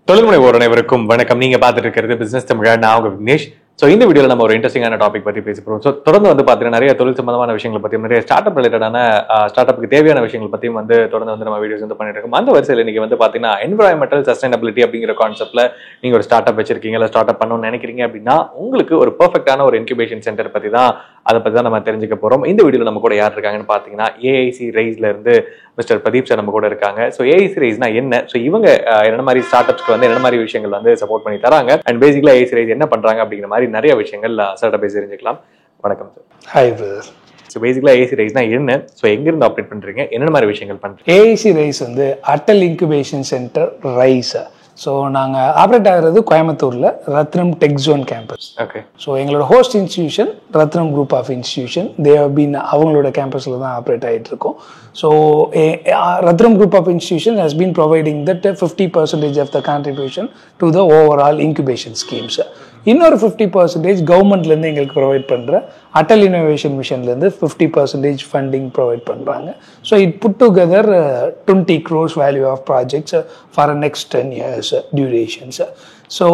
தொழில்முனைவோர் அனைவருக்கும் வணக்கம். நீங்க பார்த்துட்டு இருக்கிறது பிசினஸ் தமிழா. நான் உங்க விக்னேஷ். ஸோ இந்த வீடியோவில் நம்ம ஒரு இன்ட்ரெஸ்டிங்கான டாபிக் பற்றி பேச போகிறோம். ஸோ தொடர்ந்து பார்த்தீங்கன்னா நிறைய தொழில் சம்பந்தமான விஷயங்கள் பற்றியும் நிறைய ஸ்டார்ட் அப் ரிலேட்டடான ஸ்டார்ட் அப்புக்கு தேவையான விஷயங்கள் பற்றியும் தொடர்ந்து நம்ம வீடியோஸ் பண்ணிட்டு இருக்கோம். அந்த வரிசையில் இன்னைக்கு பார்த்தீங்கன்னா என்விரான்மெண்டல் சஸ்டைனபிலிட்டி அப்படிங்கிற கான்செப்ட்ல நீங்க ஒரு ஸ்டார்ட் அப் வச்சிருக்கீங்க, இல்லை ஸ்டார்ட் அப் பண்ணணும்னு நினைக்கிறீங்க அப்படின்னா உங்களுக்கு ஒரு பெர்ஃபெக்டான ஒரு இன்குபேஷன் சென்டர் பற்றி தான் நம்ம தெரிஞ்சுக்க போகிறோம். இந்த வீடியோவில் நம்ம கூட யார் இருக்காங்கன்னு பார்த்தீங்கன்னா ஏஐசி ரைஸ்ல இருந்து மிஸ்டர் பிரதீப் சார் நம்ம கூட இருக்காங்க. ஸோ ஏஐசி ரைஸ்னா என்ன, ஸோ இவங்க என்ன மாதிரி ஸ்டார்ட் அப்ஸ்க்கு என்ன மாதிரி விஷயங்கள் சப்போர்ட் பண்ணி தராங்க, அண்ட் பேசிக்கலா ஏஐசி ரைஸ் என்ன பண்றாங்க அப்படிங்கிற மாதிரி நிறைய விஷயங்கள் சார்ட்ட பேசி தெரிஞ்சுக்கலாம். வணக்கம் sir. Hi brother. So basically AIC ரைஸ்னா என்ன, ஸோ எங்கிருந்து ஆப்ரேட் பண்றீங்க, என்ன மாதிரி விஷயங்கள் பண்றீங்க? AIC rise Atal incubation centre rise. So நாங்கள் ஆப்ரேட் ஆகிறது கோயம்புத்தூரில் Rathinam tech zone campus. Okay. So எங்களோட host institution Rathinam group of institution. They have been அவங்களோட கேம்பஸில் தான் ஆப்ரேட் ஆகிட்டு இருக்கோம். So Rathinam group of institution has been providing that 50% of the contribution to the overall incubation schemes. இன்னொரு 50% கவர்மெண்ட்லேருந்து எங்களுக்கு ப்ரொவைட் பண்ணுற அட்டல் இனோவேஷன் மிஷன்லேருந்து 50% ஃபண்டிங் ப்ரொவைட் பண்ணுறாங்க. So it put together 20 crores value of projects for next 10 years durations. So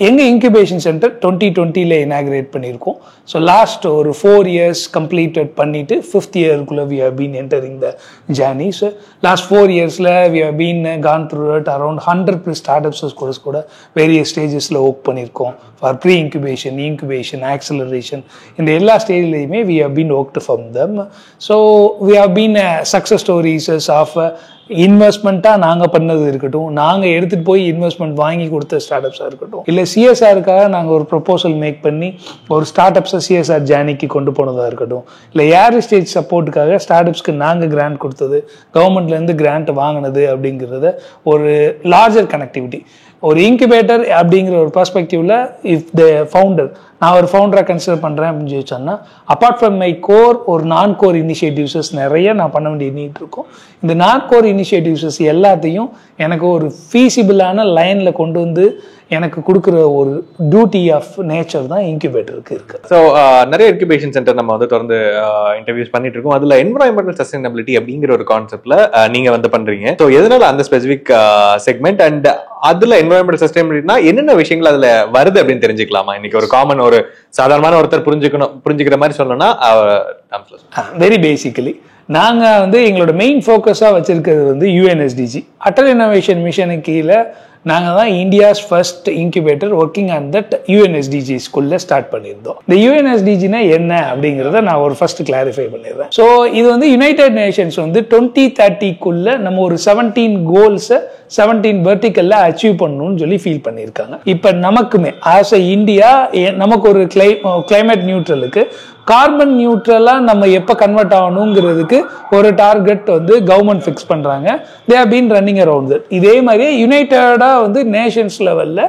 எங்கள் incubation centre 2020 inaugurate பண்ணியிருக்கோம். So last ஒரு 4 years completed பண்ணிவிட்டு 5th yearக்குள்ளே we have been entering the journeys. Last 4 yearsல we have been gone through it around 100+ startups கூட various ஸ்டேஜஸில் work பண்ணியிருக்கோம். For pre incubation, incubation, acceleration, இந்த எல்லா ஸ்டேஜ்லையுமே we have been worked from them. So we have been success stories of இன்வெஸ்ட்மெண்ட்டாக நாங்கள் பண்ணது இருக்கட்டும், நாங்கள் எடுத்துகிட்டு போய் இன்வெஸ்ட்மெண்ட் வாங்கி கொடுத்த ஸ்டார்ட் அப்ஸாக இருக்கட்டும், இல்லை சிஎஸ்ஆருக்காக நாங்கள் ஒரு ப்ரொப்போசல் மேக் பண்ணி ஒரு ஸ்டார்ட் அப்ஸை சிஎஸ்ஆர் ஜேர்னிக்கு கொண்டு போனதாக இருக்கட்டும், இல்லை ஏர் ஸ்டேஜ் சப்போர்ட்டுக்காக ஸ்டார்ட் அப்ஸ்க்கு நாங்கள் கிராண்ட் கொடுத்தது, கவர்மெண்ட்லேருந்து கிராண்ட் வாங்கினது அப்படிங்கிறத ஒரு லார்ஜர் கனெக்டிவிட்டி. ஒரு இன்குபேட்டர் அப்படிங்கிற ஒரு பர்ஸ்பெக்டிவ்ல இஃப் த ஃபவுண்டர், நான் ஒரு ஃபவுண்டராக கன்சிடர் பண்ணுறேன் அப்படின்னு சொல்லி சொன்னால், அப்பார்ட் ஃப்ரம் மை கோர் ஒரு நான் கோர் இனிஷியேட்டிவ்ஸஸ் நிறைய நான் பண்ண வேண்டிய நீட் இருக்கும். இந்த நான் கோர் இனிஷியேட்டிவ்ஸஸ் எல்லாத்தையும் எனக்கு ஒரு ஃபீஸிபிளான லைனில் கொண்டு வந்து எனக்கு கொடுக்குற ஒரு டியூட்டி ஆஃப் நேச்சர் தான் இன்குபேட்டருக்கு இருக்கு. ஸோ நிறைய இன்குபேஷன் சென்டர் நம்ம தொடர்ந்து இன்டர்வியூஸ் பண்ணிட்டு இருக்கோம். அதுல என்விரான்மெண்டல் சஸ்டைனபிலிட்டி அப்படிங்கிற ஒரு கான்செப்ட்ல நீங்க பண்றீங்க. ஸோ எதனால அந்த ஸ்பெசிபிக் செக்மெண்ட் அண்ட் அதுல என்விரான்மெண்டல் சஸ்டைனபிலிட்டினா என்னென்ன விஷயங்கள் அதுல வருது அப்படின்னு தெரிஞ்சுக்கலாமா? இன்னைக்கு ஒரு காமன் ஒரு சாதாரணமான ஒருத்தர் புரிஞ்சுக்கிற மாதிரி சொல்லணும்னா வெரி பேசிக்கலி நாங்கள் எங்களோட மெயின் ஃபோக்கஸாக வச்சிருக்கிறது யூஎன்எஸ்டிஜி அட்டல் இனோவேஷன் மிஷனுக்கு கீழே நாங்கள் தான் India's first incubator working on that UNSDG ஸ்கூல்ல ஸ்டார்ட் பண்ணியிருந்தோம். இந்த யூஎன்எஸ்டிஜினா என்ன அப்படிங்கிறத நான் ஒரு ஃபர்ஸ்ட் கிளாரிஃபை பண்ணிடுறேன். ஸோ இது யுனைடெட் நேஷன்ஸ் 2030க்குள்ள நம்ம ஒரு 17 கோல்ஸை 17 வெர்டிக்கல்ல அச்சீவ் பண்ணணும்னு சொல்லி ஃபீல் பண்ணியிருக்காங்க. இப்போ நமக்குமே ஆஸ் அ இந்தியா நமக்கு ஒரு கிளைமேட் நியூட்ரலுக்கு கார்பன் நியூட்ரலா நம்ம எப்ப கன்வெர்ட் ஆகணுங்கிறதுக்கு ஒரு டார்கெட் கவர்மெண்ட் ஃபிக்ஸ் பண்றாங்க. They have been running around that. இதே மாதிரியே யுனைடெடா நேஷன்ஸ் லெவல்ல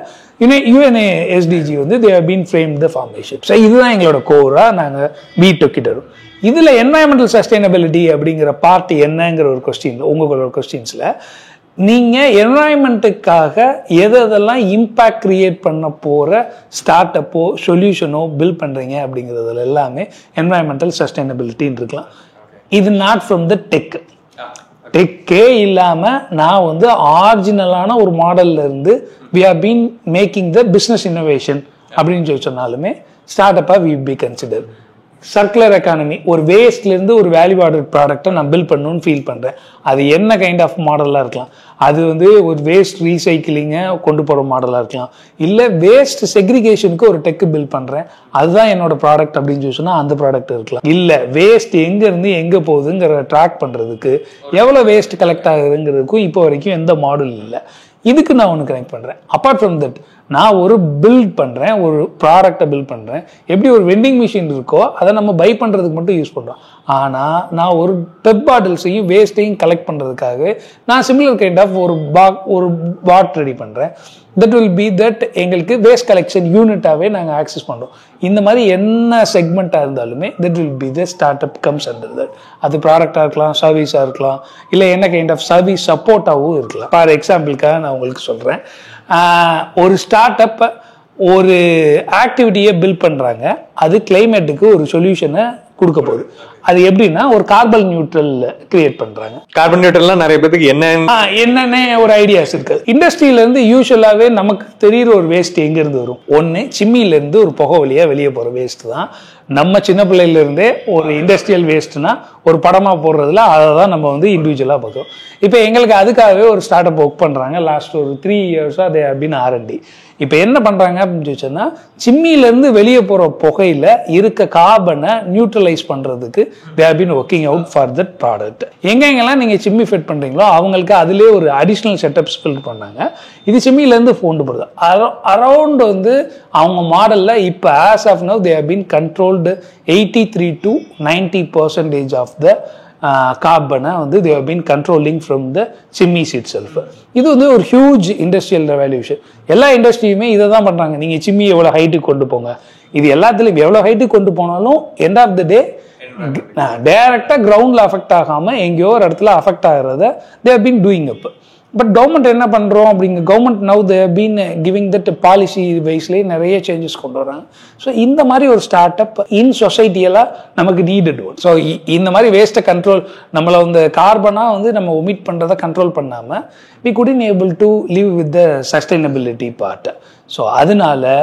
UNSDG they have been frame the formation. So இதுதான் எங்களோட கோரா நாங்க தொக்கிட்டு. இதுல என்வைரன்மெண்டல் சஸ்டைனபிலிட்டி அப்படிங்கிற பார்ட் என்னங்கிற ஒரு கொஸ்டின் உங்களோட கொஸ்டின்ஸ்ல நீங்க என்வைரன்மெண்ட்டுக்காக எதெல்லாம் இம்பாக்ட் கிரியேட் பண்ண போற ஸ்டார்ட் அப்போ சொல்யூஷனோ பில்ட் பண்றீங்க அப்படிங்கிறதுல எல்லாமே என்வைரன்மெண்டல் சஸ்டைனபிலிட்டின்னு இருக்கலாம். இது நாட் ஃப்ரம் த டெக்கே இல்லாம நான் ஆரிஜினலான ஒரு மாடல்ல இருந்து we have been making the business innovation அப்படின்னு சொல்லி சொன்னாலுமே ஸ்டார்ட் அப்பா we be consider. Circular economy, ஒரு வேஸ்ட்ல இருந்து ஒரு வேல்யூ ஆடட் ப்ராடக்டை நான் பில்ட் பண்ணணும்னு ஃபீல் பண்றேன். அது என்ன கைண்ட் ஆஃப் மாடலா இருக்கலாம், அது ஒரு வேஸ்ட் ரீசைக்கிளிங்கை கொண்டு போற மாடலா இருக்கலாம், இல்ல வேஸ்ட் செக்ரிகேஷனுக்கு ஒரு டெக் பில்ட் பண்றேன், அதுதான் என்னோட ப்ராடக்ட் அப்படின்னு சொல்லி சொன்னா அந்த ப்ராடக்ட் இருக்கலாம். இல்ல வேஸ்ட் எங்க இருந்து எங்க போகுதுங்கிற ட்ராக் பண்றதுக்கு, எவ்வளவு வேஸ்ட் கலெக்ட் ஆகுதுங்கிறதுக்கும் இப்போ வரைக்கும் எந்த மாடல் இல்லை. இதுக்கு நான் ஒன்று கனெக்ட் பண்றேன். அப்பார்ட் ஃப்ரம் தட் நான் ஒரு பில்ட் பண்றேன், ஒரு ப்ராடக்டை பில்ட் பண்றேன். எப்படி ஒரு வெண்டிங் மிஷின் இருக்கோ அதை நம்ம பை பண்றதுக்கு மட்டும் யூஸ் பண்றோம். ஆனா நான் ஒரு பெப் பாட்டில்ஸையும் வேஸ்டையும் கலெக்ட் பண்றதுக்காக நான் சிமிலர் கைண்ட் ஆஃப் ஒரு பாட் ரெடி பண்றேன். தட் வில் பி தட் எங்களுக்கு வேஸ்ட் கலெக்ஷன் யூனிட்டாவே நாங்கள் ஆக்சஸ் பண்றோம். இந்த மாதிரி என்ன செக்மெண்டா இருந்தாலுமே that will be the start up comes under that. அது ப்ராடக்டா இருக்கலாம், சர்வீஸா இருக்கலாம், இல்லை என்ன கைண்ட் ஆஃப் சர்வீஸ் சப்போர்ட்டாகவும் இருக்கலாம். ஃபார் எக்ஸாம்பிளுக்காக நான் உங்களுக்கு சொல்றேன், ஒரு ஸ்டார்ட் அப் ஒரு ஆக்டிவிட்டியை பில்ட் பண்றாங்க, அது கிளைமேட்டுக்கு ஒரு சொல்யூஷனை கொடுக்க போகுது. அது எப்படின்னா ஒரு கார்பன் நியூட்ரல் கிரியேட் பண்றாங்க. கார்பன் நியூட்ரல்லாம் நிறைய பேருக்கு என்னென்ன ஒரு ஐடியாஸ் இருக்கு. இண்டஸ்ட்ரியில இருந்து யூஸ்வலாவே நமக்கு தெரியுற ஒரு வேஸ்ட் எங்க இருந்து வரும்? ஒன்னு சிம்மில இருந்து ஒரு புகை வழியா வெளியே போற வேஸ்ட் தான். நம்ம சின்ன பிள்ளையில இருந்தே ஒரு இண்டஸ்ட்ரியல் வேஸ்ட்னா ஒரு படமா போடுறதுல அதை தான் நம்ம வந்து இண்டிவிஜுவலா பார்க்கிறோம். இப்போ எங்களுக்கு அதுக்காகவே ஒரு ஸ்டார்ட் அப் ஒர்க் பண்றாங்க. லாஸ்ட் ஒரு 3 இயர்ஸா தே ஹேவ் பீன் R&D. இப்போ என்ன பண்றாங்க அப்படின்னு சொன்னா, சிம்மில இருந்து வெளியே போற புகையில இருக்க கார்பனை நியூட்ரலைஸ் பண்றதுக்கு தே have been working out for that product. எங்கெங்கெல்லாம் நீங்க சிம்மி ஃபிட் பண்றீங்களோ அவங்களுக்கு அதுலேயே ஒரு அடிஷ்னல் செட்டப்ஸ் பில்ட் பண்ணாங்க. இது சிம்மில இருந்து கொண்டு போடுது. அரௌண்ட் வந்து அவங்க மாடல்ல இப்போ as of now they have been controlled 83 to 90% of the கார்பனை வந்து they have been controlling from the chimneys itself. இது வந்து ஒரு ஹியூஜ் இண்டஸ்ட்ரியல் ரெவல்யூஷன். எல்லா இண்டஸ்ட்ரியுமே இதை தான் பண்றாங்க. நீங்க சிம்மி எவ்வளவு ஹைட்டுக்கு கொண்டு போங்க, இது எல்லாத்துலயும் எவ்வளவு ஹைட்டுக்கு கொண்டு போனாலும் எண்ட் ஆஃப் த டே டைரக்டா கிரவுண்ட்ல அஃபெக்ட் ஆகாம எங்கேயோ ஒரு இடத்துல அஃபெக்ட் ஆகிறத they have been doing up. But government என்ன பண்றோம் அப்படிங்க, government now they have been giving that policy வைஸ்லேயே நிறைய சேஞ்சஸ் கொண்டு வராங்க. ஸோ இந்த மாதிரி ஒரு ஸ்டார்ட் அப் இன் சொசைட்டியெல்லாம் நமக்கு நீடட் ஒன். ஸோ இந்த மாதிரி வேஸ்ட்டை கண்ட்ரோல், நம்மளை வந்து கார்பனாக வந்து நம்ம ஒமிட் பண்ணுறதை கண்ட்ரோல் பண்ணாமல் we couldn't able to live with the sustainability part. So அதனால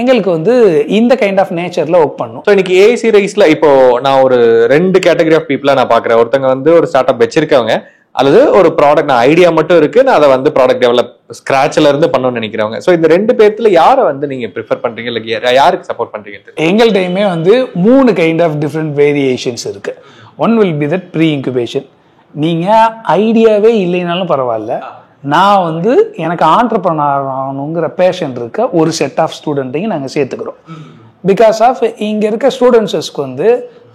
எங்களுக்கு வந்து இந்த கைண்ட் ஆஃப் நேச்சர்ல ஒர்க் பண்ணும். ஸோ இன்னைக்கு ஏசி ரைஸ்ல இப்போ நான் ஒரு 2 கேட்டகரி ஆஃப் பீப்புளா நான் பாக்குறேன். ஒருத்தங்க வந்து ஒரு ஸ்டார்ட் அப் வச்சிருக்கவங்க, அல்லது ஒரு ப்ராடக்ட் நான் ஐடியா மட்டும் இருக்கு, நான் அதை வந்து ப்ராடக்ட் டெவலப் ஸ்கிராச்ல இருந்து பண்ணணும்னு நினைக்கிறவங்க. ஸோ இந்த 2 பேர்த்துல யாரை வந்து நீங்க ப்ரிஃபர் பண்றீங்க, இல்லை யாருக்கு சப்போர்ட் பண்றீங்க? எங்கள்கிட்டயுமே வந்து 3 கைண்ட் ஆஃப் டிஃப்ரெண்ட் வேரியேஷன்ஸ் இருக்கு. One will be that pre incubation. நீங்க ஐடியாவே இல்லைனாலும் பரவாயில்ல, நான் வந்து எனக்கு ஆண்டர்பிரனர் ஆகணுங்கிற பேஷன் இருக்க ஒரு செட் ஆஃப் ஸ்டூடெண்ட்டையும் நாங்கள் சேர்த்துக்கிறோம். பிகாஸ் ஆஃப் இங்க இருக்க ஸ்டூடெண்ட்ஸஸ்க்கு வந்து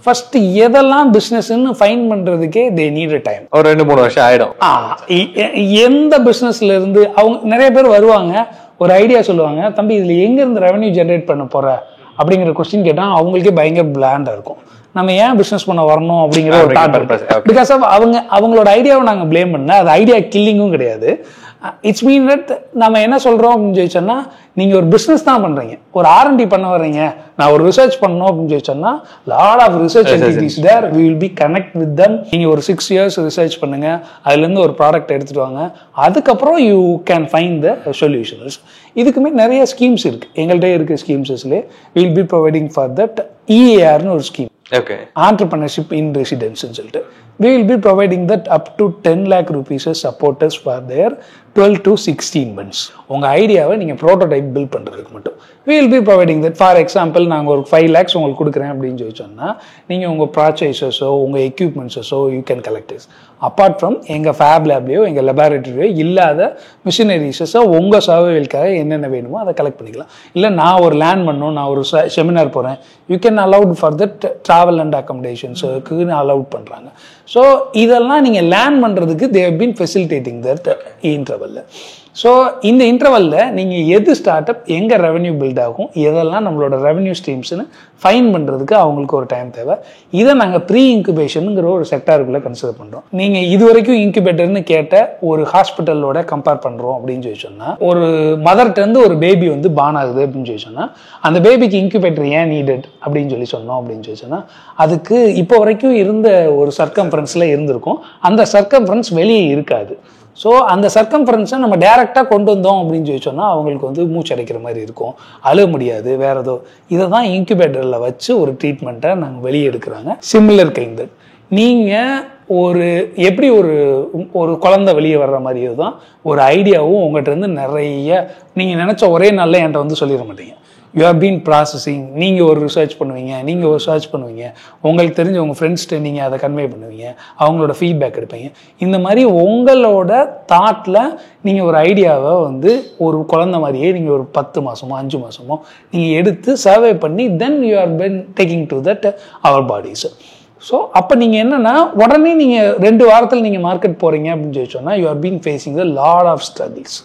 ஃபர்ஸ்ட் எதெல்லாம் பிசினஸ்ன்னு ஃபைன் பண்றதுக்கே தே நீட் டைம். ஒரு 2-3 வருஷம் ஆயிடும். எந்த பிசினஸ்ல இருந்து அவங்க நிறைய பேர் வருவாங்க, ஒரு ஐடியா சொல்லுவாங்க, தம்பி இதுல எங்க இருந்து ரெவன்யூ ஜென்ரேட் பண்ண போற அப்படிங்கிற கொஸ்டின் கேட்டா அவங்களுக்கே பயங்கர பிளாண்டா இருக்கும். நம்ம ஏன் பிசினஸ் பண்ண வரணும் அப்படிங்கிற ஒரு தாட். பிகாஸ் ஆஃப் அவங்களோட ஐடியாவை நாங்கள் பிளேம் பண்ண, அது ஐடியா கில்லிங்கும் கிடையாது. இட்ஸ் மீன் தட் நம்ம என்ன சொல்றோம் அப்படின்னு சொன்னா, நீங்க ஒரு பிசினஸ் தான் பண்றீங்க, ஒரு R&D பண்ண வர்றீங்க, நான் ஒரு ரிசர்ச் பண்ணணும் அப்படின்னு சொன்னா lot of research entities there, we will be connect with them. நீங்க ஒரு 6 years ரிசர்ச் பண்ணுங்க, அதுல இருந்து ஒரு ப்ராடக்ட் எடுத்துட்டு வாங்க, அதுக்கப்புறம் you can find the solutions. இதுக்குமே நிறைய ஸ்கீம்ஸ் இருக்கு. எங்கள்கிட்ட இருக்க ஸ்கீம்ஸ்ல we will be providing for that EARனு ஒரு ஸ்கீம், entrepreneurship in residence சொல்லிட்டு. We will be providing that up to 10 lakh rupees supporters for their 12 to 16 months. உங்க ஐடியாவை நீங்க ப்ரோட்டோடைப் பில்ட் பண்றதுக்கு மட்டும் we will be providing that. For example நாங்க ஒரு 5 lakhs உங்களுக்கு கொடுக்குறேன் அப்படின்னு சொல்லி சொன்னா, நீங்க உங்க ப்ராச்சைஸஸோ உங்க எக்யூப்மெண்ட்ஸோ you can collect is. Apart from எங்க ஃபேப் லேப்லயோ எங்க லெபார்டரியிலயோ இல்லாத மிஷினரிஸஸோ உங்க சர்வைவல்காக என்னென்ன வேணுமோ அதை கலெக்ட் பண்ணிக்கலாம். இல்லை நான் ஒரு லேண்ட் பண்ணணும், நான் ஒரு செமினார் போறேன், you can allowed for that travel and அகாமடேஷன்ஸுக்கு அலவுட் பண்றாங்க. ஸோ இதெல்லாம் நீங்க லேண்ட் பண்றதுக்கு they have been facilitating that இன்டர்வல்ல. ஸோ இந்த இன்டர்வல்ல நீங்க எது ஸ்டார்ட் அப் எங்க ரெவன்யூ பில்ட் ஆகும், எதெல்லாம் நம்மளோட ரெவன்யூ ஸ்ட்ரீம்ஸ்னு ஃபைன் பண்றதுக்கு அவங்களுக்கு ஒரு டைம் தேவை. இதை நாங்கள் ப்ரீ இன்குபேஷனுங்கிற ஒரு செக்டாருக்குள்ள கன்சிடர் பண்றோம். நீங்க இது வரைக்கும் இன்குபேட்டர்னு கேட்ட ஒரு ஹாஸ்பிட்டலோட கம்பேர் பண்றோம் அப்படின்னு சொல்லி சொன்னா, ஒரு மதர்கிட்ட இருந்து ஒரு பேபி வந்து பார்ன் ஆகுது அப்படின்னு சொல்லி சொன்னா, அந்த பேபிக்கு இன்குபேட்டர் ஏன் நீடட் அப்படின்னு சொல்லி சொன்னோம் அப்படின்னு சொல்லி சொன்னா, அதுக்கு இப்போ வரைக்கும் இருந்த ஒரு சர்க்கம்ஃபரன்ஸ்ல இருந்திருக்கும், அந்த சர்க்கம்ஃபரன்ஸ் வெளியே இருக்காது. ஸோ அந்த சர்க்கம்ஃபரன்ஸை நம்ம டைரெக்டாக கொண்டு வந்தோம் அப்படின்னு சொல்லி சொன்னால் அவங்களுக்கு வந்து மூச்சு அடைக்கிற மாதிரி இருக்கும், அழுக முடியாது, வேற ஏதோ. இதை தான் இன்குபேட்டரில் வச்சு ஒரு ட்ரீட்மெண்ட்டை நாங்கள் வெளியே எடுக்கிறாங்க. சிமிலர் கைண்ட் நீங்கள் ஒரு எப்படி ஒரு குழந்தை வெளியே வர்ற மாதிரியோ தான் ஒரு ஐடியாவும் உங்கள்கிட்ட இருந்து நிறைய நீங்கள் நினச்ச ஒரே நாளில் என்கிட்ட வந்து சொல்லிட மாட்டீங்க. You have been processing. நீங்கள் ஒரு ரிசர்ச் பண்ணுவீங்க, நீங்கள் ஒரு சர்ச் பண்ணுவீங்க, உங்களுக்கு தெரிஞ்ச உங்கள் ஃப்ரெண்ட்ஸ்கிட்ட நீங்கள் அதை கன்வே பண்ணுவீங்க, அவங்களோட ஃபீட்பேக் எடுப்பீங்க. இந்த மாதிரி உங்களோட தாட்டில் நீங்கள் ஒரு ஐடியாவை வந்து ஒரு குழந்தை மாதிரியே நீங்கள் ஒரு 10 மாதமோ 5 மாதமோ நீங்கள் எடுத்து சர்வே பண்ணி then you are been taking to that our bodies. So அப்போ நீங்கள் என்னென்னா உடனே நீங்கள் 2 வாரத்தில் நீங்கள் மார்க்கெட் போகிறீங்க அப்படின்னு சொல்லி சொன்னால் you are been facing the lot of struggles.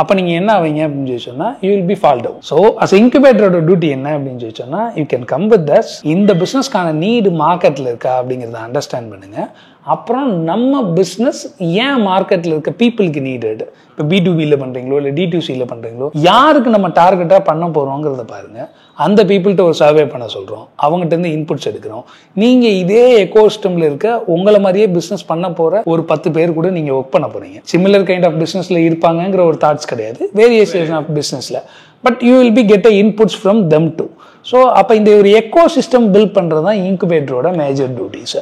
அப்போ நீங்கள் என்ன ஆவீங்க அப்படின்னு சொல்லி சொன்னால் you will be fall down. So as இன்குபேட்டரோட டியூட்டி என்ன அப்படின்னு சொல்லி சொன்னால் you can come with thus. இந்த பிஸ்னஸ்க்கான நீடு மார்க்கெட்டில் இருக்கா அப்படிங்கிறத அண்டர்ஸ்டாண்ட் பண்ணுங்கள். அப்புறம் நம்ம பிஸ்னஸ் ஏன் மார்க்கெட்டில் இருக்க பீப்புளுக்கு நீடட், இப்போ B2Bயில் பண்ணுறீங்களோ இல்லை D2Cயில் பண்ணுறீங்களோ, யாருக்கு நம்ம டார்கெட்டாக பண்ண போகிறோங்கிறத பாருங்கள். அந்த பீப்புள்கிட்ட ஒரு சர்வே பண்ண சொல்கிறோம், அவங்ககிட்ட இன்புட்ஸ் எடுக்கிறோம். நீங்கள் இதே எக்கோசிஸ்டமில் இருக்க உங்களை மாதிரியே பிஸ்னஸ் பண்ண போகிற ஒரு 10 பேர் கூட நீங்கள் ஒர்க் பண்ண போகிறீங்க. சிமிலர் கைண்ட் ஆஃப் பிஸ்னஸில் இருப்பாங்கங்கிற ஒரு தாட்ஸ் கிடையாது, வேரியேஷன் ஆஃப் பிஸ்னஸில். But you will be get inputs from them too. So அப்போ இந்த ஒரு எக்கோசிஸ்டம் பில்ட் பண்ணுறது தான் இன்குபேட்டரோட மேஜர் டியூட்டிஸ்.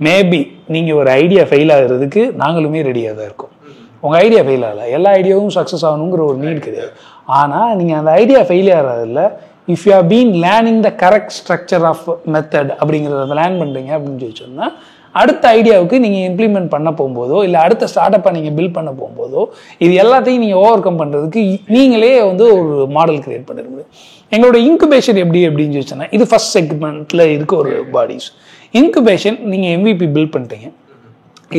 மேபி நீங்கள் ஒரு ஐடியா ஃபெயில் ஆகுறதுக்கு நாங்களுமே ரெடியாக தான் இருக்கோம். உங்கள் ஐடியா ஃபெயில் ஆகலை, எல்லா ஐடியாவும் சக்ஸஸ் ஆகணுங்கிற ஒரு நீட் கிடையாது. ஆனால் நீங்கள் அந்த ஐடியா ஃபெயில் ஆகிறதில்ல, if you have been learning the correct structure of method அப்படிங்கிறத லேர்ன் பண்ணுறீங்க அப்படின்னு சொல்லி சொன்னால் அடுத்த ஐடியாவுக்கு நீங்கள் இம்ப்ளிமெண்ட் பண்ண போகும்போதோ இல்லை அடுத்த ஸ்டார்ட் அப்பை நீங்கள் பில்ட் பண்ண போகும்போதோ இது எல்லாத்தையும் நீங்கள் ஓவர் கம் பண்ணுறதுக்கு நீங்களே ஒரு மாடல் கிரியேட் பண்ணிட முடியும். எங்களோட இன்குபேஷன் எப்படி அப்படின்னு சொல்லி சொன்னால் இது ஃபர்ஸ்ட் செக்மெண்ட்டில் இருக்க ஒரு பாடிஸ். இன்குபேஷன் நீங்கள் MVP பில்ட் பண்ணிட்டீங்க,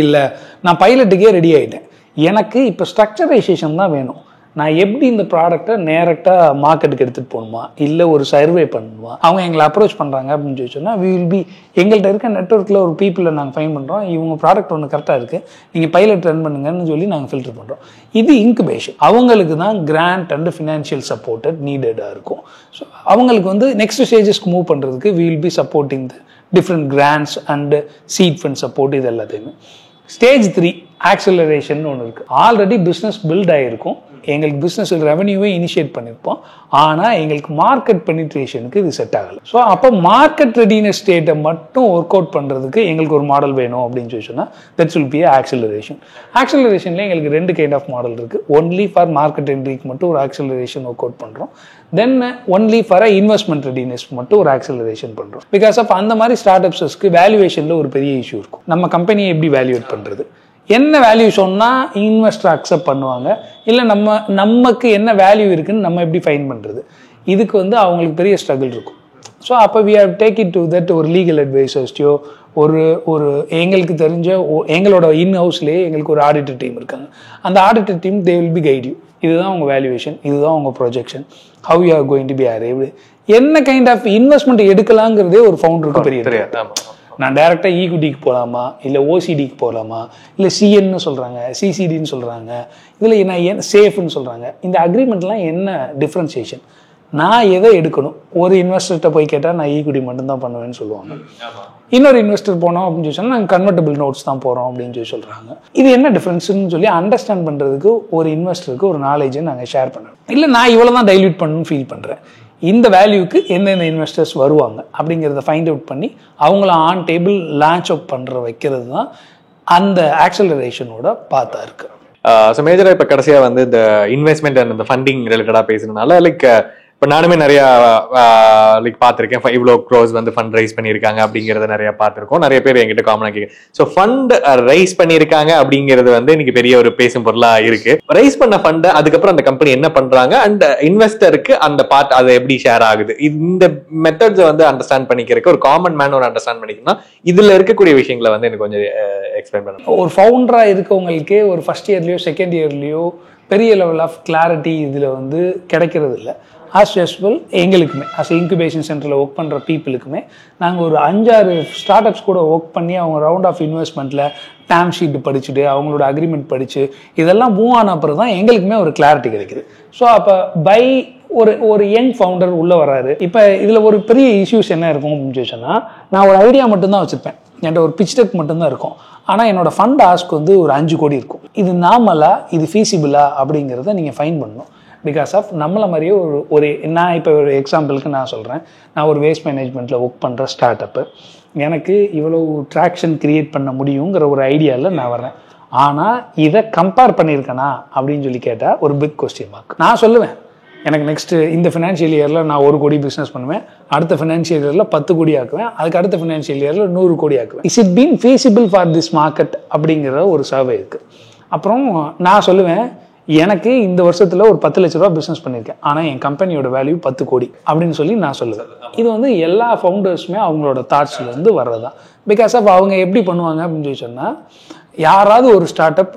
இல்லை நான் பைலட்டுக்கே ரெடி ஆகிட்டேன், எனக்கு இப்போ ஸ்ட்ரக்சரைசேஷன் தான் வேணும். நான் எப்படி இந்த ப்ராடக்டை நேரக்டாக மார்க்கெட்டுக்கு எடுத்துகிட்டு போகணுமா இல்லை ஒரு சர்வே பண்ணணுமா, அவங்க எங்களை அப்ரோச் பண்ணுறாங்க அப்படின்னு சொல்லி சொன்னால் வி வில் பி எங்கள்கிட்ட இருக்க நெட்ஒர்க்கில் ஒரு பீப்புளை நாங்கள் ஃபைன் பண்ணுறோம், இவங்க ப்ராடக்ட் ஒன்று கரெக்டாக இருக்குது, நீங்கள் பைலட் ரன் பண்ணுங்கன்னு சொல்லி நாங்கள் ஃபில்டர் பண்ணுறோம். இது இன்குபேஷன். அவங்களுக்கு தான் கிராண்ட் அண்ட் ஃபினான்ஷியல் சப்போர்ட்டட் நீடடாக இருக்கும். ஸோ அவங்களுக்கு நெக்ஸ்ட் ஸ்டேஜஸ்க்கு மூவ் பண்ணுறதுக்கு we will be supporting the different grants and seed fund support. இது எல்லாத்தையுமே. ஸ்டேஜ் 3 ஆக்சலரேஷன் ஒன்று இருக்குது. ஆல்ரெடி பிஸ்னஸ் பில்ட் ஆகிருக்கும், எங்களுக்கு பிஸ்னஸ் ரெவன்யூவே இனிஷியேட் பண்ணியிருப்போம், ஆனால் எங்களுக்கு மார்க்கெட் பெனிட்ரேஷனுக்கு இது செட் ஆகலை. ஸோ அப்போ மார்க்கெட் ரெடினஸ் ஸ்டேட்டை மட்டும் ஒர்க் அவுட் பண்ணுறதுக்கு எங்களுக்கு ஒரு மாடல் வேணும் அப்படின்னு சொல்லி சொன்னால் தட்ஸ் வில் பி ஆக்சலரேஷன். ஆக்சலரேஷனில் எங்களுக்கு 2 கைண்ட் ஆஃப் மாடல் இருக்குது. ஒன்லி ஃபார் மார்க்கெட் என்ட்ரிக்கு மட்டும் ஒரு ஆக்சலரேஷன் ஒர்க் அவுட் பண்ணுறோம், then only for investment readiness மட்டும் ஒரு ஆக்சலரேஷன் பண்ணுறோம். பிகாஸ் ஆஃப் அந்த மாதிரி ஸ்டார்ட் அப்ஸஸ்க்கு வேல்யூவேஷனில் ஒரு பெரிய இஷ்யூ இருக்கும். நம்ம கம்பெனியை எப்படி வேல்யூவேட் பண்ணுறது, என்ன வேல்யூ சொன்னால் இன்வெஸ்டர் அக்செப்ட் பண்ணுவாங்க, இல்லை நமக்கு என்ன வேல்யூ இருக்குன்னு நம்ம எப்படி ஃபைன் பண்ணுறது, இதுக்கு அவங்களுக்கு பெரிய ஸ்ட்ரகிள் இருக்கும். ஸோ அப்போ we have take it to that ஒரு லீகல் அட்வைசர்ஸ்டையோ ஒரு எங்களுக்கு தெரிஞ்ச எங்களோட இன் ஹவுஸ்லேயே எங்களுக்கு ஒரு ஆடிட்டர் டீம் இருக்காங்க. அந்த auditor team they will be guide you. இதுதான் உங்கள் வேல்யூவேஷன், இதுதான் உங்கள் projection, how you are going to be arrived, என்ன கைண்ட் ஆஃப் இன்வெஸ்ட்மெண்ட் எடுக்கலாங்கிறதே ஒரு ஃபவுண்டருக்கு பெரிய தெரியாது. நான் டைரெக்டாக ஈக்விட்டிக்கு போகலாமா இல்லை ஓசிடிக்கு போகலாமா இல்லை சிஎன்னு சொல்கிறாங்க, சிசிடின்னு சொல்கிறாங்க, இதில் நான் சேஃப்னு சொல்கிறாங்க. இந்த அக்ரிமெண்ட்லாம் என்ன டிஃப்ரென்சியேஷன், நான் எதை எடுக்கணும்? ஒரு இன்வெஸ்டர்கிட்ட போய் கேட்டால் நான் ஈக்விட்டி மட்டும்தான் பண்ணுவேன்னு சொல்லுவாங்க. இன்னொரு இன்வெஸ்டர் போனோம் அப்படின்னு சொல்லி சொன்னால் நாங்கள் கன்வெர்டபிள் நோட்ஸ் தான் போகிறோம் அப்படின்னு சொல்லி சொல்கிறாங்க. இது என்ன டிஃப்ரென்ஸ்னு சொல்லி அண்டர்ஸ்டாண்ட் பண்ணுறதுக்கு ஒரு இன்வெஸ்டருக்கு ஒரு நாலேஜை நாங்கள் ஷேர் பண்ணணும். இல்லை நான் இவ்வளோ தான் டைல்யூட் பண்ணணும்னு ஃபீல் பண்ணுறேன், இந்த வேல்யூக்கு எந்தெந்த இன்வெஸ்டர்ஸ் வருவாங்க அப்படிங்கிறத ஃபைண்ட் அவுட் பண்ணி அவங்கள ஆன் டேபிள் லான்ச் அவுட் பண்ணுற வைக்கிறது தான் அந்த ஆக்சலரேஷனோட பார்த்தா இருக்கு. ஸோ மேஜராக இப்போ கடைசியாக இந்த இன்வெஸ்ட்மெண்ட் அண்ட் இந்த ஃபண்டிங் ரிலேட்டடாக பேசுறதுனால இப்போ நானுமே நிறையா பார்த்துருக்கேன், இவ்வளோ க்ரோஸ் ஃபண்ட் ரைஸ் பண்ணியிருக்காங்க அப்படிங்கிறத நிறைய பார்த்துருக்கோம். நிறைய பேர் என்கிட்ட காமனாக கேட்க, ஸோ ஃபண்ட் ரைஸ் பண்ணியிருக்காங்க அப்படிங்கிறது இன்னைக்கு பெரிய ஒரு பேசும் பொருளாக இருக்கு. ரைஸ் பண்ண ஃபண்ட் அதுக்கப்புறம் அந்த கம்பெனி என்ன பண்றாங்க அண்ட் இன்வெஸ்டருக்கு அந்த பார்ட் அது எப்படி ஷேர் ஆகுது, இந்த மெத்தட்ஸை அண்டர்ஸ்டாண்ட் பண்ணிக்கிறதுக்கு ஒரு காமன் மேன் ஒரு அண்டர்ஸ்டாண்ட் பண்ணிக்கணும். இதுல இருக்கக்கூடிய விஷயங்களை எனக்கு கொஞ்சம் எக்ஸ்பிளைன் பண்ணுங்க. ஒரு ஃபவுண்டரா இருக்கவங்களுக்கே ஒரு ஃபர்ஸ்ட் இயர்லயோ செகண்ட் இயர்லயோ பெரிய லெவல் ஆஃப் கிளாரிட்டி இதுல கிடைக்கிறது இல்லை. ஆஸ் யூஸ்வல் எங்களுக்குமே ஆஸ் இன்குபேஷன் சென்டரில் ஒர்க் பண்ணுற பீப்புளுக்குமே நாங்கள் ஒரு 5-6 ஸ்டார்ட் அப்ஸ் கூட ஒர்க் பண்ணி அவங்க ரவுண்ட் ஆஃப் இன்வெஸ்ட்மெண்ட்டில் டேம் ஷீட் படிச்சுட்டு அவங்களோட அக்ரிமெண்ட் படித்து இதெல்லாம் மூவ் ஆன அப்புறம் தான் எங்களுக்குமே ஒரு கிளாரிட்டி கிடைக்குது. ஸோ அப்போ பை ஒரு யங் ஃபவுண்டர் உள்ளே வராரு. இப்போ இதில் ஒரு பெரிய இஷ்யூஸ் என்ன இருக்கும் அப்படின்னு சொன்னால், நான் ஒரு ஐடியா மட்டும்தான் வச்சுருப்பேன், என்கிட்ட ஒரு பிச் டெக் மட்டும்தான் இருக்கும், ஆனால் என்னோடய ஃபண்ட் ஆஸ்க் ஒரு 5 கோடி இருக்கும். இது நார்மலா, இது ஃபீஸிபிளா அப்படிங்கிறத நீங்கள் ஃபைன் பண்ணணும். பிகாஸ் ஆஃப் நம்மளை மாதிரியே ஒரு நான் இப்போ ஒரு எக்ஸாம்பிளுக்கு நான் சொல்கிறேன், நான் ஒரு வேஸ்ட் மேனேஜ்மெண்ட்டில் ஒர்க் பண்ணுற ஸ்டார்ட் அப்பு, எனக்கு இவ்வளோ ட்ராக்ஷன் கிரியேட் பண்ண முடியுங்கிற ஒரு ஐடியாவில் நான் வர்றேன். ஆனால் இதை கம்பேர் பண்ணியிருக்கேனா அப்படின்னு சொல்லி கேட்டால் ஒரு பிக் கொஸ்டின் மார்க். நான் சொல்லுவேன், எனக்கு நெக்ஸ்ட்டு இந்த ஃபினான்ஷியல் இயரில் நான் 1 கோடி பிஸ்னஸ் பண்ணுவேன், அடுத்த ஃபினான்ஷியல் இயரில் 10 கோடி ஆக்குவேன், அதுக்கு அடுத்த ஃபினான்ஷியல் இயரில் 100 கோடி ஆக்குவேன். Is it been feasible for this market அப்படிங்கிற ஒரு சர்வே இருக்குது. அப்புறம் நான் சொல்லுவேன், எனக்கு இந்த வருஷத்தில் ஒரு 10 லட்ச ரூபா பிஸ்னஸ் பண்ணியிருக்கேன், ஆனால் என் கம்பெனியோட வேல்யூ 10 கோடி அப்படின்னு சொல்லி நான் சொல்லுவேன். இது எல்லா ஃபவுண்டர்ஸுமே அவங்களோட தாட்ஸ்லேருந்து வர்றது தான். பிகாஸ் ஆஃப் அவங்க எப்படி பண்ணுவாங்க அப்படின்னு சொல்லி சொன்னால், யாராவது ஒரு ஸ்டார்ட் அப்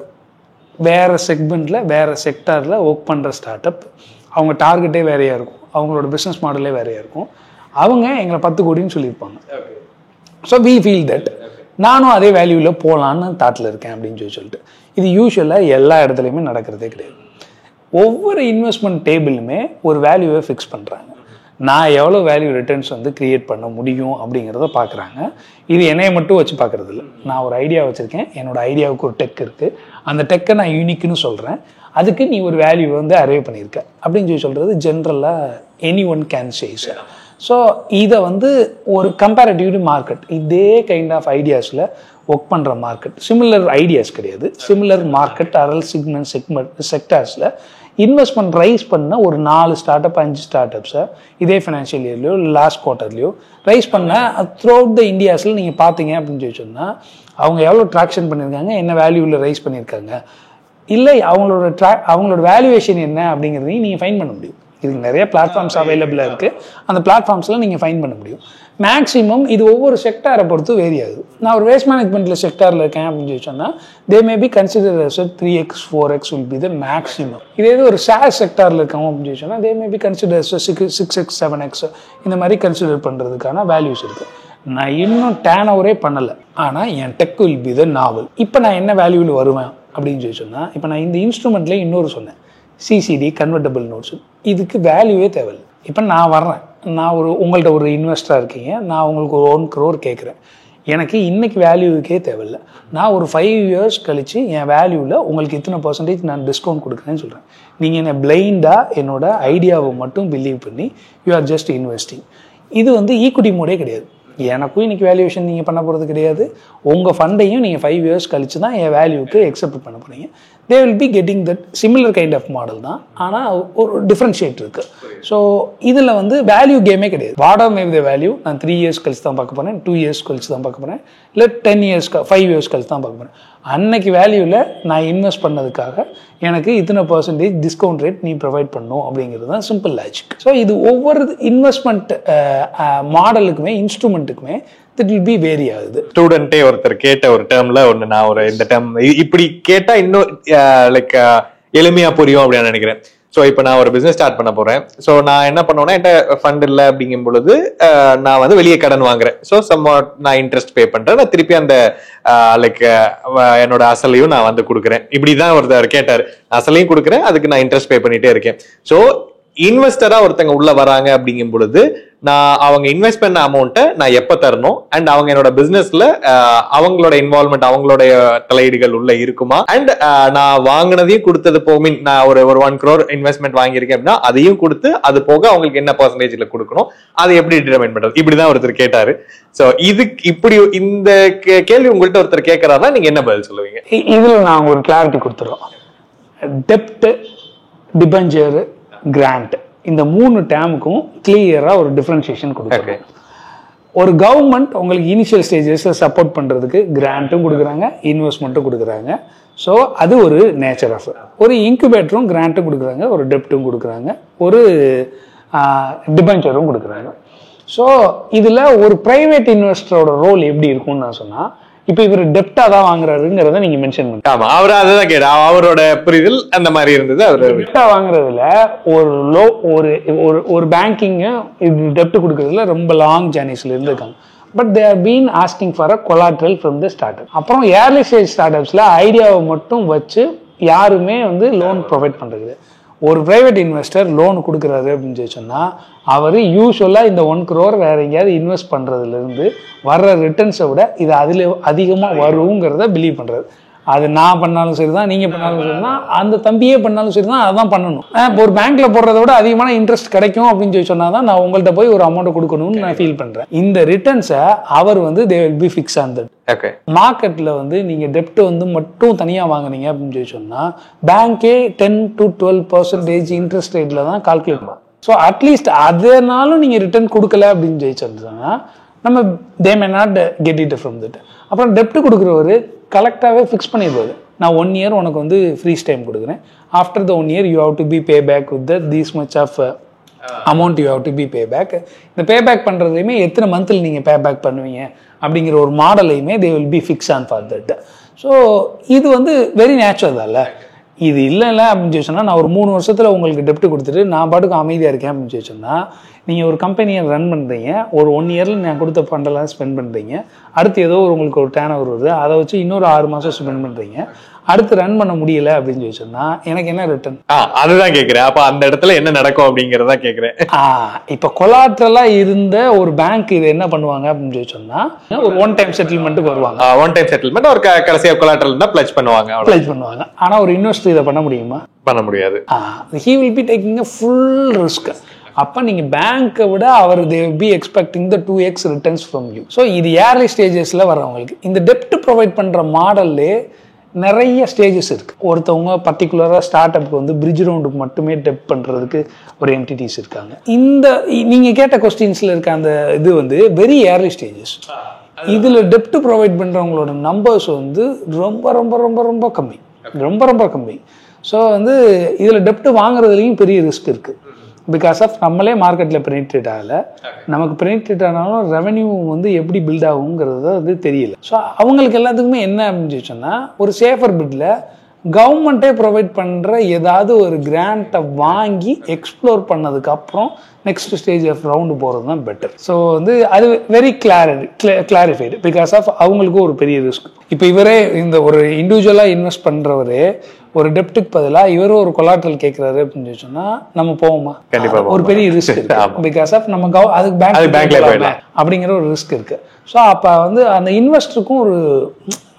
வேறு செக்மெண்ட்டில் வேறு செக்டாரில் ஒர்க் பண்ணுற ஸ்டார்ட் அப். அவங்க டார்கெட்டே வேறையாக இருக்கும், அவங்களோட பிஸ்னஸ் மாடலே வேறையாக இருக்கும். அவங்க எங்களை 10 கோடின்னு சொல்லியிருப்பாங்க. ஸோ வி ஃபீல் தட் நானும் அதே வேல்யூவில் போகலான்னு தாட்டில் இருக்கேன் அப்படின்னு சொல்லிட்டு. இது யூஸ்வலாக எல்லா இடத்துலையுமே நடக்கிறதே கிடையாது. ஒவ்வொரு இன்வெஸ்ட்மெண்ட் டேபிளுமே ஒரு வேல்யூவை ஃபிக்ஸ் பண்ணுறாங்க. நான் எவ்வளோ வேல்யூ ரிட்டர்ன்ஸ் வந்து க்ரியேட் பண்ண முடியும் அப்படிங்கிறத பார்க்குறாங்க. இது என்னையை மட்டும் வச்சு பார்க்குறது இல்லை. நான் ஒரு ஐடியா வச்சுருக்கேன், என்னோடய ஐடியாவுக்கு ஒரு டெக் இருக்குது, அந்த டெக்கை நான் யூனிக்னு சொல்கிறேன், அதுக்கு நீ ஒரு வேல்யூ வந்து அரைவ் பண்ணியிருக்க அப்படின்னு சொல்கிறது ஜென்ரலாக any one can says. So இதை வந்து ஒரு கம்பேரிட்டிவ்லி மார்க்கெட், இதே கைண்ட் ஆஃப் ஐடியாஸில் ஒர்க் பண்ணுற மார்க்கெட், சிமிலர் ஐடியாஸ் கிடையாது, சிமிலர் மார்க்கெட் அரல் செக்டார்ஸில் இன்வெஸ்ட்மெண்ட் ரைஸ் பண்ண ஒரு 4 ஸ்டார்ட் அப் 5 ஸ்டார்ட் அப்ஸை இதே ஃபினான்ஷியல் இயர்லையோ லாஸ்ட் குவார்ட்டர்லையோ ரைஸ் பண்ண த்ரூ அவுட் த இந்தியாஸில் நீங்கள் பார்த்தீங்க அப்படின்னு சொன்னால் அவங்க எவ்வளோ ட்ராக்ஷன் பண்ணியிருக்காங்க, என்ன வேல்யூவில் ரைஸ் பண்ணியிருக்காங்க, இல்லை அவங்களோட வேல்யூவேஷன் என்ன அப்படிங்கிறதையும் நீங்கள் ஃபைன் பண்ண முடியும். இதுக்கு நிறைய பிளாட்ஃபார்ம்ஸ் அவைலபிளாக இருக்குது. அந்த பிளாட்ஃபார்ம்ஸில் நீங்கள் ஃபைன் பண்ண முடியும். மேக்ஸிமம் இது ஒவ்வொரு செக்டாரை பொறுத்து வேரி ஆகுது. நான் ஒரு வேஸ்ட் மேனேஜ்மெண்ட்டில் செக்டாரில் இருக்கேன் அப்படின்னு சொன்னால் they may be consider as 3x 4x will be the maximum. இதே ஒரு ஷேர் செக்டாரில் இருக்கோம் அப்படின்னு சொன்னால் they may be consider as 6x 7x இந்த மாதிரி கன்சிடர் பண்ணுறதுக்கான வேல்யூஸ் இருக்குது. நான் இன்னும் டேன் ஓவரே பண்ணலை, ஆனால் என் டெக் வில் பி த நாவல். இப்போ நான் என்ன வேல்யூவில் வருவேன் அப்படின்னு சொன்னால், இப்போ நான் இந்த இன்ஸ்ட்ருமெண்ட்லேயே இன்னொரு சொன்னேன், சிசிடி கன்வெர்டபிள் நோட்ஸ். இதுக்கு வேல்யூவே தேவையில்லை. இப்போ நான் வர்றேன், நான் உங்கள்கிட்ட ஒரு இன்வெஸ்டராக இருக்கீங்க, நான் உங்களுக்கு ஒரு 1 crore கேட்குறேன், எனக்கு இன்றைக்கி வேல்யூவுக்கே தேவையில்லை. நான் ஒரு 5 years கழித்து என் வேல்யூவில் உங்களுக்கு இத்தனை % நான் டிஸ்கவுண்ட் கொடுக்குறேன்னு சொல்கிறேன். நீங்கள் என்னை பிளைண்டாக என்னோட ஐடியாவை மட்டும் பிலீவ் பண்ணி யூ ஆர் ஜஸ்ட் இன்வெஸ்டிங். இது வந்து ஈக்விட்டி மோடே கிடையாது. எனக்கும் இன்றைக்கி வேல்யூவேஷன் நீங்கள் பண்ண போகிறது கிடையாது. உங்கள் ஃபண்டையும் நீங்கள் 5 years கழித்து தான் என் வேல்யூவுக்கு எக்ஸெப்ட் பண்ண போகிறீங்க. They will be getting that similar kind of model தான், ஆனால் ஒரு டிஃப்ரென்ஷியேட் இருக்குது. ஸோ இதில் வந்து வேல்யூ கேமே கிடையாது. வாட் மேபி த வேல்யூ நான் 3 years கழிச்சு தான் பார்க்க போகிறேன், 2 years கழிச்சு தான் பார்க்க போகிறேன், இல்லை 10 years 5 years கழிச்சு தான் பார்க்க போகிறேன். அன்னைக்கு வேல்யூவில் நான் இன்வெஸ்ட் பண்ணதுக்காக எனக்கு இத்தனை % டிஸ்கவுண்ட் ரேட் நீ ப்ரொவைட் பண்ணணும் அப்படிங்கிறது தான் சிம்பிள் லாஜிக். ஸோ இது ஒவ்வொரு investment மாடலுக்குமே இன்ஸ்ட்ருமெண்ட்டுக்குமே that will be vary ஆகுது. ஸ்டூடெண்டே ஒருத்தர் கேட்ட ஒரு டேர்ம்ல ஒன்று நான் ஒரு இந்த டேர்ம் இப்படி கேட்டால் இன்னும் லைக் எளிமையா புரியும் அப்படின்னு நினைக்கிறேன். ஸோ இப்போ நான் ஒரு பிஸ்னஸ் ஸ்டார்ட் பண்ண போறேன். ஸோ நான் என்ன பண்ணுவேன்னா, என்கிட்ட ஃபண்ட் இல்லை அப்படிங்கும் பொழுது நான் வந்து வெளியே கடன் வாங்குறேன். ஸோ நான் இன்ட்ரெஸ்ட் பே பண்றேன், நான் திருப்பி அந்த லைக் என்னோட அசலையும் நான் வந்து கொடுக்குறேன். இப்படிதான் ஒருத்தர் கேட்டார், அசலையும் கொடுக்குறேன், அதுக்கு நான் இன்ட்ரெஸ்ட் பே பண்ணிட்டே இருக்கேன். ஸோ இன்வெஸ்டரா ஒருத்தங்க உள்ள வராங்க அப்படிங்கும் பொழுது நான் அவங்க இன்வெஸ்ட் பண்ண அமௌண்ட்டை நான் எப்ப தரணும், அண்ட் அவங்க என்னோட பிசினஸ்ல அவங்களோட இன்வால்மெண்ட் அவங்களுடைய தலையீடுகள் உள்ள இருக்குமா, அண்ட் நான் வாங்கினதையும் கொடுத்தது போக நான் ஒரு 1 crore இன்வெஸ்ட்மெண்ட் வாங்கியிருக்கேன் அப்படின்னா அதையும் கொடுத்து அது போக அவங்களுக்கு என்ன % கொடுக்கணும், அதை எப்படி டிட்டர்மைன் பண்றது, இப்படிதான் ஒருத்தர் கேட்டாரு. சோ இப்படி இந்த கேள்வி உங்கள்கிட்ட ஒருத்தர் கேட்கறாருன்னா நீங்க என்ன பதில் சொல்லுவீங்க? இதுல நான் ஒரு கிளாரிட்டி கொடுத்துறோம். டெப்ட், டிபெஞ்சர், கிராண்ட், இந்த 3 டேமுக்கும் கிளியரா ஒரு டிஃபரன்சியேஷன் கொடுக்குறாங்க. ஒரு கவர்மெண்ட் உங்களுக்கு இனிஷியல் ஸ்டேஜஸ்ல சப்போர்ட் பண்றதுக்கு கிராண்ட்டும் கொடுக்குறாங்க, இன்வெஸ்ட்மெண்ட்டும் கொடுக்குறாங்க. ஸோ அது ஒரு நேச்சர் ஆஃப். ஒரு இன்குபேட்டரும் கிராண்ட்டும் கொடுக்குறாங்க, ஒரு டெப்ட்டும் கொடுக்குறாங்க, ஒரு டிபெஞ்சரும் கொடுக்குறாங்க. ஸோ இதுல ஒரு பிரைவேட் இன்வெஸ்டரோட ரோல் எப்படி இருக்கும்னு நான் சொன்னா, இப்ப இவர் டெப்டா தான் வாங்குறாருங்கிறத நீங்க மென்ஷன் பண்ணுங்க. ஆமா, அவர் அதான் கேட்டா அவரோட புரிதல் அந்த மாதிரி இருந்தது. அவர் டெப்டா வாங்குறதுல ஒரு பேங்கிங் டெப்ட் கொடுக்கறதுல ரொம்ப லாங் ஜர்னிஸ்ல இருந்திருக்காங்க. But they are been asking for a collateral from the start up. அப்புறம் ஏர்லி ஸ்டேஜ் ஸ்டார்ட் அப்ஸ்ல ஐடியாவை மட்டும் வச்சு யாருமே வந்து லோன் ப்ரொவைட் பண்றது. ஒரு பிரைவேட் இன்வெஸ்டர் லோன் கொடுக்குறாரு அப்படின்னு சொன்னால் அவர் யூஸ்வலாக இந்த 1 crore வேற எங்கேயாவது இன்வெஸ்ட் பண்ணுறதுலேருந்து வர்ற ரிட்டர்ன்ஸை விட இது அதில் அதிகமாக வருங்கிறத பிலீவ் பண்ணுறது. அது நான் பண்ணாலும் சரி தான், நீங்கள் பண்ணாலும் சரி தான், அந்த தம்பியே பண்ணாலும் சரி தான், அதான் பண்ணணும். இப்போ ஒரு பேங்க்ல போடுறத விட அதிகமான இன்ட்ரெஸ்ட் கிடைக்கும் அப்படின்னு சொல்லி சொன்னால் தான் நான் உங்கள்கிட்ட போய் ஒரு அமௌண்ட் கொடுக்கணும்னு நான் ஃபீல் பண்ணுறேன். இந்த ரிட்டர்ன்ஸை அவர் வந்து தே will be fix on that. மார்க்கெட்டில் வந்து நீங்கள் டெப்ட் வந்து மட்டும் தனியாக வாங்கினீங்க அப்படின்னு சொல்லி சொன்னால் பேங்கே 10 to 12% இன்ட்ரெஸ்ட் ரேட்டில் தான் கால்குலேட் பண்ணும். ஸோ அட்லீஸ்ட் அதனாலும் நீங்கள் ரிட்டர்ன் கொடுக்கல அப்படின்னு ஜெயிச்சிருந்தோம்னா நம்ம they may not get it from that. அப்புறம் டெப்ட் கொடுக்குறவர் கலெக்டாகவே ஃபிக்ஸ் பண்ணிடுவாரு. நான் 1 year உனக்கு வந்து ஃப்ரீஸ் டைம் கொடுக்குறேன். After the 1 year you have to be pay back with these much of amount you have to be pay back. இந்த pay back பண்ணுறதையுமே எத்தனை மந்த்தில் நீங்கள் பே பேக் பண்ணுவீங்க அப்படிங்கிற ஒரு மாடலையுமே they will be fix on for that. So இது வந்து வெரி நேச்சுரல் தான்ல. இது இல்லை அப்படின்னு சொன்னால் நான் ஒரு 3 வருஷத்தில் உங்களுக்கு டெப்ட் கொடுத்துட்டு நான் பாட்டுக்கு அமைதியாக இருக்கேன் அப்படின்னு சொன்னால், நீங்கள் ஒரு கம்பெனியை ரன் பண்ணுறீங்க, ஒரு 1 இயரில் நான் கொடுத்த ஃபண்டெல்லாம் ஸ்பெண்ட் பண்ணுறீங்க, அடுத்து ஏதோ உங்களுக்கு ஒரு டேர்ன் ஓவர் வருது, அதை வச்சு இன்னொரு 6 மாதம் ஸ்பெண்ட் பண்ணுறீங்க, அடுத்து ரன் பண்ண முடியல அப்படின்னு சொன்னா எனக்கு என்ன ரிட்டர்ன்? அதுதான் கேட்கிறேன். அப்ப அந்த இடத்துல என்ன நடக்கும் அப்படிங்கறத கேட்கிறேன். இப்ப கொலாட்ரலா இருந்த ஒரு பேங்க் இது என்ன பண்ணுவாங்க அப்படின்னு சொன்னா, ஒரு ஒன் டைம் செட்டில்மெண்ட்டுக்கு வருவாங்க. ஒன் டைம் செட்டில்மெண்ட் ஒரு கடைசியா கொலாட்ரல் தான் பிளட்ஜ் பண்ணுவாங்க. ஆனா ஒரு இன்வெஸ்டர் இதை பண்ண முடியுமா? பண்ண முடியாது. he will be taking a full risk. அப்ப நீங்க பேங்கை விட அவர் they will be expecting the 2x returns from you. So இது ஏர்லி ஸ்டேஜஸ்ல வரவங்களுக்கு இந்த டெப்ட் ப்ரொவைட் பண்ற மாடல்லே நிறைய ஸ்டேஜஸ் இருக்கு. ஒருத்தவங்க பர்டிகுலரா ஸ்டார்ட் அப்க்கு வந்து பிரிட்ஜ் ரவுண்டுக்கு மட்டுமே டெப்ட் பண்றதுக்கு ஒரு என்டிட்டிஸ் இருக்காங்க. இந்த நீங்க கேட்ட கொஸ்டின்ஸ்ல இருக்க அந்த இது வந்து வெரி ஏர்லி ஸ்டேஜஸ். இதுல டெப்ட் ப்ரொவைட் பண்றவங்களோட நம்பர்ஸ் வந்து ரொம்ப ரொம்ப ரொம்ப ரொம்ப கம்மி, ரொம்ப ரொம்ப கம்மி. ஸோ வந்து இதில் டெப்ட் வாங்குறதுலையும் பெரிய ரிஸ்க் இருக்குது. பிகாஸ் ஆஃப் நம்மளே மார்க்கெட்டில் பெனிட்ரேட் ஆகலை, நமக்கு பெனிட்ரேட் ஆனாலும் ரெவன்யூ வந்து எப்படி பில்ட் ஆகுங்கிறது வந்து தெரியல. ஸோ அவங்களுக்கு எல்லாத்துக்குமே என்ன அப்படின்னு சொன்னால், ஒரு சேஃபர் பிட்டில் கவர்மெண்ட்டே ப்ரொவைட் பண்ணுற ஏதாவது ஒரு கிராண்ட்டை வாங்கி எக்ஸ்ப்ளோர் பண்ணதுக்கு அப்புறம் நெக்ஸ்ட் ஸ்டேஜ் ஆஃப் ரவுண்டு போகிறது தான் பெட்டர். ஸோ வந்து அது வெரி கிளாரிஃபைடு பிகாஸ் ஆஃப் அவங்களுக்கும் ஒரு பெரிய ரிஸ்க். இப்போ இவரே இந்த ஒரு இண்டிவிஜுவலாக இன்வெஸ்ட் பண்ணுறவரே ஒரு டெப்ட்டுக்கு பதிலாக இவரும் ஒரு கொலாட்ரல் கேட்குறாரு அப்படின்னு சொன்னால் நம்ம போவோமா? ஒரு பெரிய ரிஸ்க் இருக்கு. பிகாஸ் ஆஃப் நம்ம அதுக்கு பேங்க் அப்படிங்கிற ஒரு ரிஸ்க் இருக்கு. ஸோ அப்போ வந்து அந்த இன்வெஸ்டருக்கும் ஒரு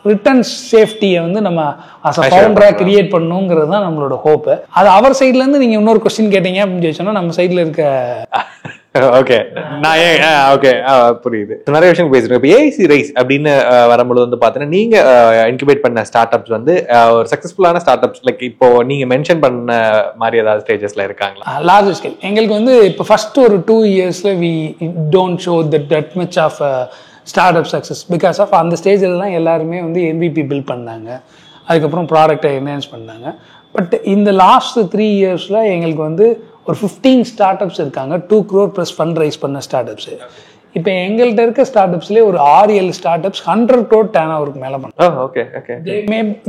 ரிட்டர்ன்ஸ் சேஃப்டியை வந்து நம்ம அஸ் அ ஃபவுண்டரா கிரியேட் பண்ணணுங்கிறது தான் நம்மளோட ஹோப்பு. அது அவர் சைட்ல இருந்து நீங்க இன்னொரு கொஸ்டின் கேட்டீங்க அப்படின்னு சொன்னா நம்ம சைட்ல இருக்க ஓகே நான் ஓகே புரியுது. நிறைய விஷயம் பேசுறேன். இப்போ ஏஐசி ரைஸ் அப்படின்னு வரும்போது வந்து பார்த்தீங்கன்னா நீங்க இன்குபேட் பண்ண ஸ்டார்ட் அப்ஸ் வந்து ஒரு சக்சஸ்ஃபுல்லான ஸ்டார்ட் அப்ஸ் லைக் இப்போ நீங்க மென்ஷன் பண்ண மாதிரி ஏதாவது ஸ்டேஜஸ்ல இருக்காங்களா? லார்ஜ் ஸ்கேல் எங்களுக்கு வந்து இப்போ ஃபர்ஸ்ட் ஒரு 2 இயர்ஸ்ல we don't show that much of startup success because of அந்த ஸ்டேஜில் எல்லாருமே வந்து MVP பில்ட் பண்ணாங்க, அதுக்கப்புறம் ப்ராடக்டை என்ஹான்ஸ் பண்ணாங்க. பட் இந்த லாஸ்ட் 3 இயர்ஸில் எங்களுக்கு வந்து ஒரு 15 ஸ்டார்ட் அப்ஸ் இருக்காங்க, 2 crore ப்ளஸ் ஃபண்ட் ரைஸ் பண்ண ஸ்டார்ட் அப்ஸ். இப்போ எங்கள்கிட்ட இருக்க ஸ்டார்ட் அப்ஸ்லேயே ஒரு 6-7 ஸ்டார்ட் அப்ஸ் 100 crore டர்ன் ஓவருக்கு மேலே பண்ணுறோம். Okay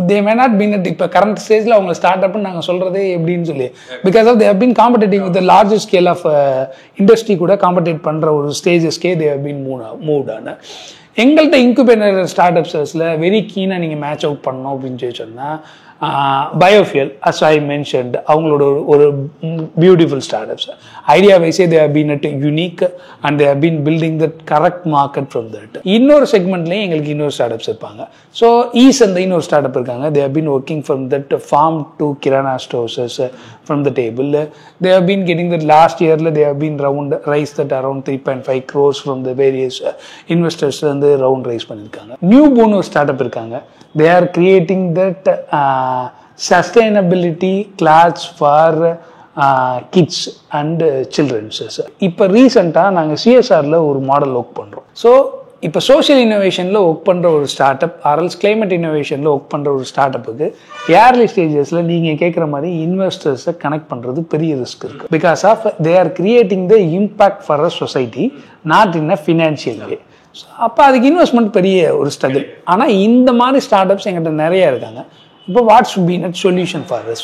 they may not been at இப்போ கரண்ட் ஸ்டேஜில் அவங்க ஸ்டார்ட் அப்னு நாங்கள் சொல்கிறதே எப்படின்னு சொல்லி because of they have been competing with larger scale of industry கூட காம்படேட் பண்ணுற ஒரு ஸ்டேஜஸ்க்கே தே ஹவ் பீன் மூவ்ட் ஆன. எங்கள்கிட்ட இன்குபேட்டர் ஸ்டார்ட் அப்ஸில் வெரி கீனாக நீங்கள் மேட்ச் அவுட் பண்ணணும் அப்படின்னு சொன்னால் பயோஃபியல் அஸ் ஐ மென்ஷன்ட் அவங்களோட ஒரு பியூட்டிஃபுல் ஸ்டார்ட் அப்ஸ். ஐடியா வைஸே they have been at unique and they have been building that correct market from that. இன்னொரு செக்மெண்ட்லேயும் எங்களுக்கு இன்னொரு ஸ்டார்ட் அப்ஸ் இருப்பாங்க. ஸோ அந்த இன்னொரு ஸ்டார்ட் அப் இருக்காங்க. They have been working from that farm to kirana stores from the table. They have been getting that last இயரில் they have been raise that around 3.5 crores from the various investors வந்து round raise பண்ணியிருக்காங்க. New phone ஒரு startup இருக்காங்க. They are creating that sustainability clothes for kids and children. இப்போ ரீசெண்டாக நாங்கள் CSRல ஒரு model work பண்ணுறோம். ஸோ இப்போ சோஷியல் இன்னோவேஷனில் ஒர்க் பண்ணுற ஒரு ஸ்டார்ட் அப் ஆர்எல்ஸ் கிளைமேட் இன்னோவேஷனில் ஒர்க் பண்ணுற ஒரு ஸ்டார்ட் அப்புக்கு ஏர்லி ஸ்டேஜஸில் நீங்கள் கேட்குற மாதிரி இன்வெஸ்டர்ஸை கனெக்ட் பண்ணுறது பெரிய ரிஸ்க் இருக்குது. Because of they are creating the impact for a society, not in a financial way. அப்போ அதுக்கு இன்வெஸ்ட்மெண்ட் பெரிய ஒரு ஸ்ட்ரகிள். ஆனால் இந்த மாதிரி ஸ்டார்ட் அப்ஸ் எங்கிட்ட நிறைய இருக்காங்க. இப்போ what's been at solution for this?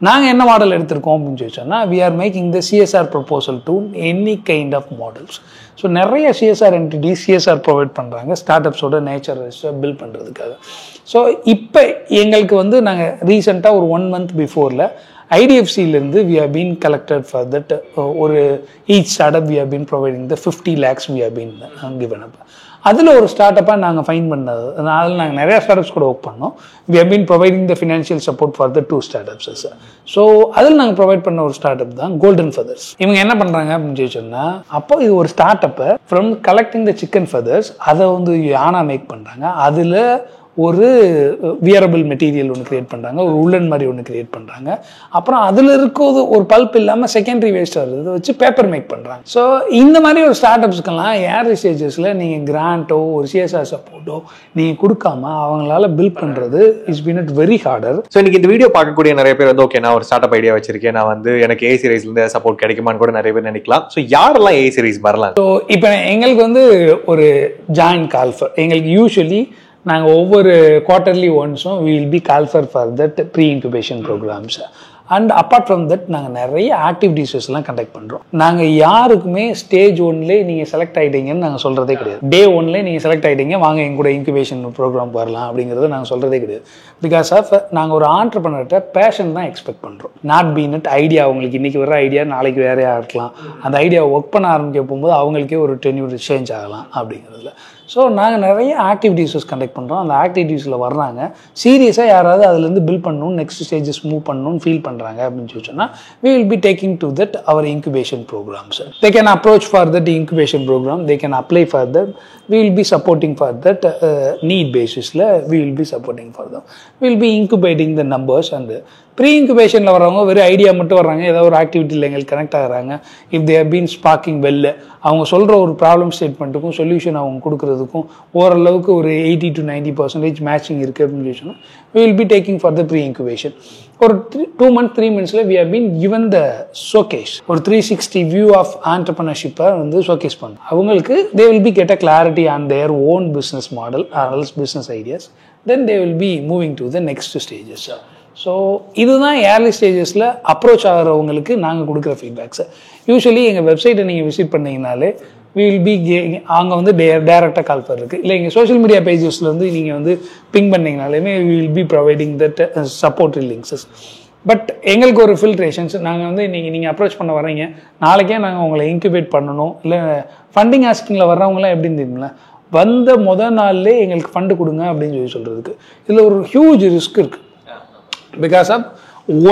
நாங்கள் என்ன மாடல் எடுத்திருக்கோம் அப்படின்னு சொன்னால் we are making the CSR proposal to any kind of models. So நிறைய CSR என்டிட்டிஸ் CSR ப்ரொவைட் பண்ணுறாங்க ஸ்டார்ட் அப்ஸோட நேச்சர் பில்ட் பண்ணுறதுக்காக. ஸோ இப்போ எங்களுக்கு வந்து நாங்கள் ரீசெண்டாக ஒரு 1 month பிஃபோரில் IDFCலேருந்து we have been collected for that ஒரு each startup we have been providing the 50 lakhs we have been given up. அதில் ஒரு ஸ்டார்ட் அப்பாக நாங்கள் ஃபைன் பண்ணது, அதில் நாங்கள் நிறையா ஸ்டார்ட் அப்ஸ் கூட ஒர்க் பண்ணோம். we have been providing the financial support for the 2 startups. So அதில் நாங்கள் ப்ரொவைட் பண்ண ஒரு ஸ்டார்ட் அப் தான் கோல்டன் ஃபெதர்ஸ். இவங்க என்ன பண்ணுறாங்க அப்படின்னு சொன்னால், அப்போ இது ஒரு ஸ்டார்ட் அப்பை from collecting the chicken feathers அதை வந்து யானா மேக் பண்ணுறாங்க. அதில் ஒரு வியரபிள் மெட்டீரியல் ஒன்று கிரியேட் பண்ணுறாங்க, ஒரு உள்ளன் மாதிரி ஒன்று கிரியேட் பண்ணுறாங்க. அப்புறம் அதில் இருக்கிறது ஒரு பல்ப் இல்லாமல் செகண்டரி வேஸ்ட் வருது வச்சு பேப்பர் மேக் பண்ணுறாங்க. ஸோ இந்த மாதிரி ஒரு ஸ்டார்ட் அப்ஸ்க்கெல்லாம் ஏர்லி ஸ்டேஜஸில் நீங்கள் கிராண்டோ ஒரு சிஎஸ்ஆர் சப்போர்ட்டோ நீங்கள் கொடுக்காம அவங்களால பில்ட் பண்ணுறது is been it very harder. So இன்னைக்கு இந்த வீடியோ பார்க்கக்கூடிய நிறைய பேர் வந்து ஓகே நான் ஒரு ஸ்டார்ட் அப் ஐடியா வச்சிருக்கேன், நான் வந்து எனக்கு ஏ சீரிஸ்லேருந்து சப்போர்ட் கிடைக்குமான்னு கூட நிறைய பேர் நினைக்கலாம். ஸோ யாரெல்லாம் ஏ சீரிஸ் வரலாம்? ஸோ இப்போ எங்களுக்கு வந்து ஒரு ஜாயின்ட் கால்ஃபர், எங்களுக்கு யூஸ்வலி நாங்கள் ஒவ்வொரு குவார்ட்டர்லி ஒன்ஸும் we will be call for that pre incubation programmes. And apart from that நாங்கள் நிறைய ஆக்டிவிட்டீஸ்லாம் கண்டக்ட் பண்ணுறோம். நாங்கள் யாருக்குமே ஸ்டேஜ் ஒன்லேயே நீங்கள் செலக்ட் ஆகிட்டீங்கன்னு நாங்கள் சொல்கிறதே கிடையாது. டே ஒன்லேயே நீங்கள் செலக்ட் ஆகிட்டீங்க வாங்க எங்க கூட இன்குபேஷன் ப்ரோக்ராம் வரலாம் அப்படிங்கிறத நாங்கள் சொல்கிறதே கிடையாது. பிகாஸ் ஆஃப் நாங்கள் ஒரு ஆண்டர்ப்ரனர்கிட்ட பேஷன் தான் எக்ஸ்பெக்ட் பண்ணுறோம். நாட் பீன் இட் ஐடியா அவங்களுக்கு இன்றைக்கி வர ஐடியா நாளைக்கு வேறையாக இருக்கலாம், அந்த ஐடியா ஒர்க் பண்ண ஆரம்பிக்க போகும்போது அவங்களுக்கே ஒரு டென்யூர் சேஞ்ச் ஆகலாம் அப்படிங்கிறதுல. ஸோ நாங்கள் நிறைய ஆக்டிவிட்டீஸஸ் கண்டக்ட் பண்ணுறோம். அந்த ஆக்டிவிட்டீஸில் வர்றாங்க, சீரியஸாக யாராவது அதுலேருந்து பில்ட் பண்ணணும், நெக்ஸ்ட் ஸ்டேஜஸ் மூவ் பண்ணணும்னு ஃபீல் பண்ணுறாங்க அப்படின்னு சொல்லி சொன்னால் we will be taking to that our incubation programs. They can approach for that incubation program, they can apply for that, we will be supporting for that need basis. We will be supporting for them, we will be incubating the numbers. And pre இன்குபேஷனில் வரவங்க வெறும் idea மட்டும் வர்றாங்க, ஏதாவது ஒரு ஆக்டிவிட்டியில் எங்களுக்கு connect ஆகிறாங்க. If they have been sparking well, அவங்க சொல்கிற ஒரு ப்ராப்ளம் ஸ்டேட்மெண்ட்டுக்கும் சொல்யூஷன் அவங்க கொடுக்குறதுக்கும் ஓரளவுக்கு ஒரு 80 to 90% மேட்சிங் இருக்குது அப்படின்னு சொன்னால் we will be taking for the pre incubation. ஒரு 2 months 3 monthsல we have been given the showcase, ஒரு 360 view of entrepreneurship வந்து ஷோகேஸ் பண்ணும். அவங்களுக்கு they will be get a clarity on their own business model or else business ideas, then they will be moving to the next stages. So இதுதான் early ஸ்டேஜஸில் approach ஆகிறவங்களுக்கு நாங்கள் கொடுக்குற feedbacks. Usually எங்கள் வெப்சைட்டை நீங்கள் visit பண்ணிங்கனாலே we will be அங்கே வந்து டேரெக்டாக கால் இருக்குது, இல்லை எங்கள் சோஷியல் மீடியா பேஜஸில் வந்து நீங்கள் வந்து பிங் பண்ணிங்கனாலுமே we will be providing that supportive links. But எங்களுக்கு ஒரு ஃபில்ட்ரேஷன்ஸ், நாங்கள் வந்து நீங்கள் அப்ரோச் பண்ண வர்றீங்க, நாளைக்கே நாங்கள் உங்களை இன்குபேட் பண்ணணும், இல்லை ஃபண்டிங் ஆஸ்கிங்கில் வர்றவங்களாம் எப்படின்னு தெரியுங்களா, வந்த முதல் நாள்லேயே எங்களுக்கு ஃபண்டு கொடுங்க அப்படின்னு சொல்கிறதுக்கு இதில் ஒரு ஹியூஜ் ரிஸ்க் இருக்குது. பிகாஸ் ஆஃப்